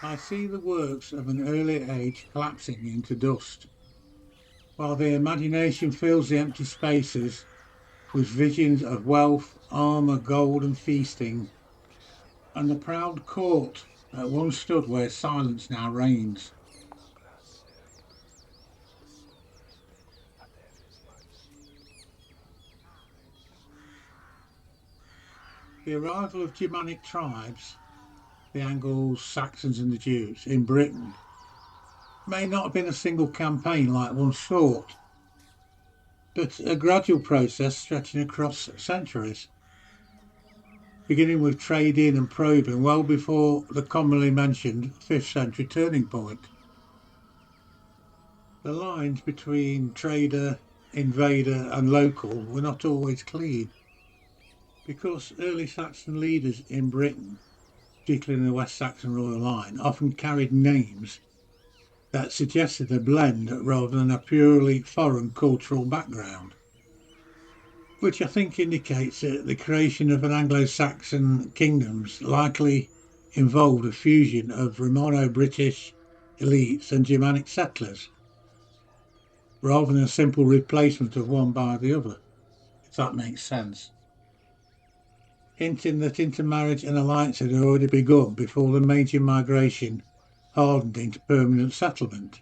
I see the works of an early age collapsing into dust, while the imagination fills the empty spaces with visions of wealth, armour, gold, and feasting, and the proud court that once stood where silence now reigns. The arrival of Germanic tribes, the Anglo-Saxons and the Jews, in Britain may not have been a single campaign like one thought, but a gradual process stretching across centuries, beginning with trade-in and probing well before the commonly mentioned 5th century turning point. The lines between trader, invader and local were not always clean, because early Saxon leaders in Britain, particularly in the West Saxon royal line, often carried names that suggested a blend rather than a purely foreign cultural background, which I think indicates that the creation of an Anglo-Saxon kingdoms likely involved a fusion of Romano-British elites and Germanic settlers, rather than a simple replacement of one by the other, if that makes sense. Hinting that intermarriage and alliance had already begun before the major migration hardened into permanent settlement.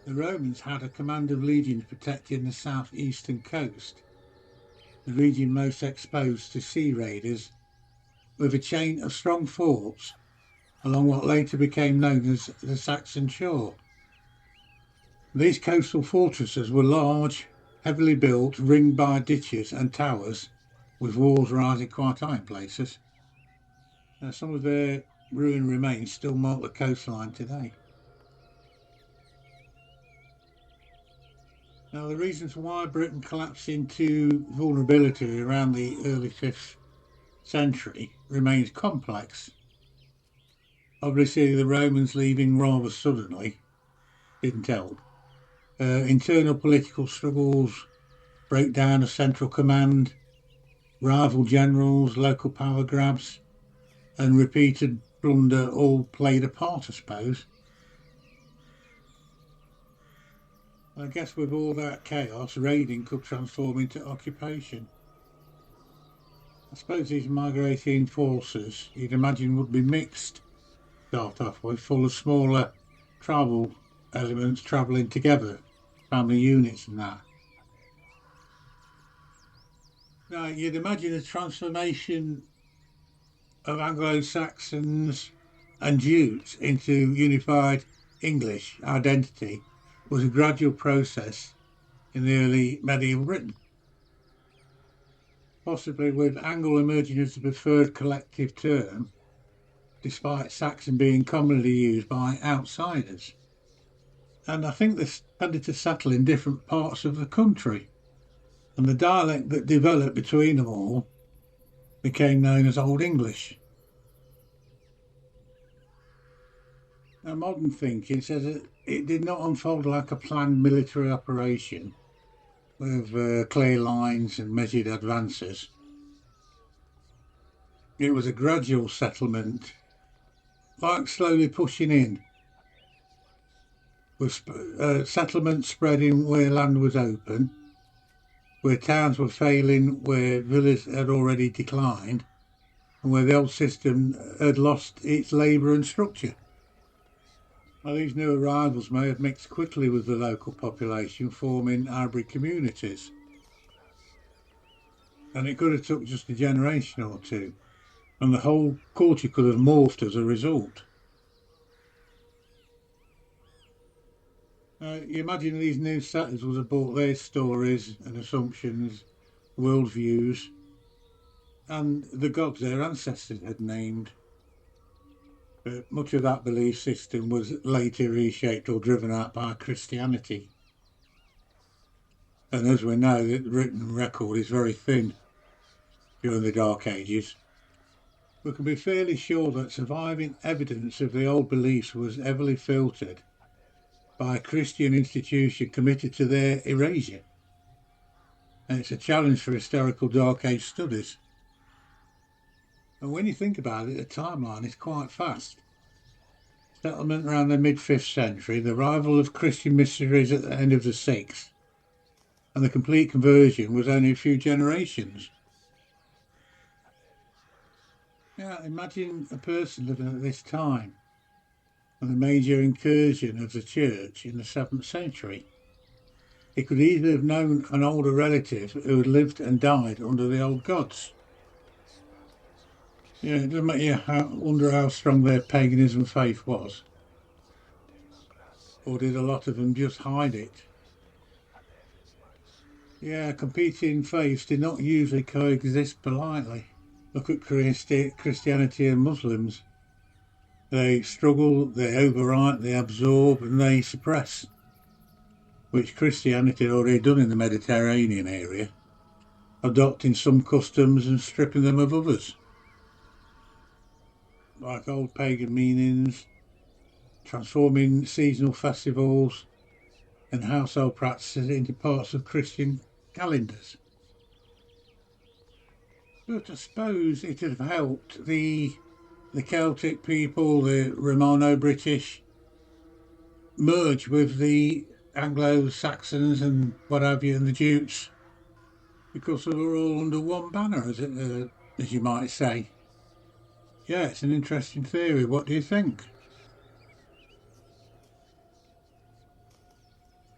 The Romans had a command of legions protecting the southeastern coast, the region most exposed to sea raiders, with a chain of strong forts along what later became known as the Saxon Shore. These coastal fortresses were large, heavily built, ringed by ditches and towers, with walls rising quite high in places. Some of their ruined remains still mark the coastline today. Now, the reasons why Britain collapsed into vulnerability around the early 5th century remains complex. Obviously, the Romans leaving rather suddenly didn't help. Internal political struggles, breakdown of central command, rival generals, local power grabs, and repeated plunder all played a part, I suppose. I guess with all that chaos, raiding could transform into occupation. I suppose these migrating forces, you'd imagine, would be mixed, start off with, full of smaller tribal elements travelling together, family units and that. Now, you'd imagine a transformation of Anglo-Saxons and Jutes into unified English identity was a gradual process in the early medieval Britain, possibly with Angle emerging as the preferred collective term, despite Saxon being commonly used by outsiders. And I think this tended to settle in different parts of the country, and the dialect that developed between them all became known as Old English. Now, modern thinking says that it did not unfold like a planned military operation with clear lines and measured advances. It was a gradual settlement, like slowly pushing in, with settlements spreading where land was open, where towns were failing, where villas had already declined, and where the old system had lost its labour and structure. Now, these new arrivals may have mixed quickly with the local population, forming hybrid communities. And it could have took just a generation or two, and the whole culture could have morphed as a result. You imagine these new settlers would have brought their stories and assumptions, worldviews, and the gods their ancestors had named. But much of that belief system was later reshaped or driven out by Christianity. And as we know, the written record is very thin during the Dark Ages. We can be fairly sure that surviving evidence of the old beliefs was heavily filtered by a Christian institution committed to their erasure. And it's a challenge for historical Dark Age studies. And when you think about it, the timeline is quite fast. Settlement around the mid-5th century, the arrival of Christian missionaries at the end of the 6th, and the complete conversion was only a few generations. Yeah, imagine a person living at this time and the major incursion of the church in the 7th century. He could either have known an older relative who had lived and died under the old gods. Yeah, it doesn't make you wonder how strong their paganism faith was. Or did a lot of them just hide it? Yeah, competing faiths did not usually coexist politely. Look at Christianity and Muslims. They struggle, they overwrite, they absorb, and they suppress, which Christianity had already done in the Mediterranean area, adopting some customs and stripping them of others, like old pagan meanings, transforming seasonal festivals and household practices into parts of Christian calendars. But I suppose it would have helped the Celtic people, the Romano-British, merge with the Anglo-Saxons and what have you, and the Jutes, because they were all under one banner, as you might say. Yeah, it's an interesting theory. What do you think?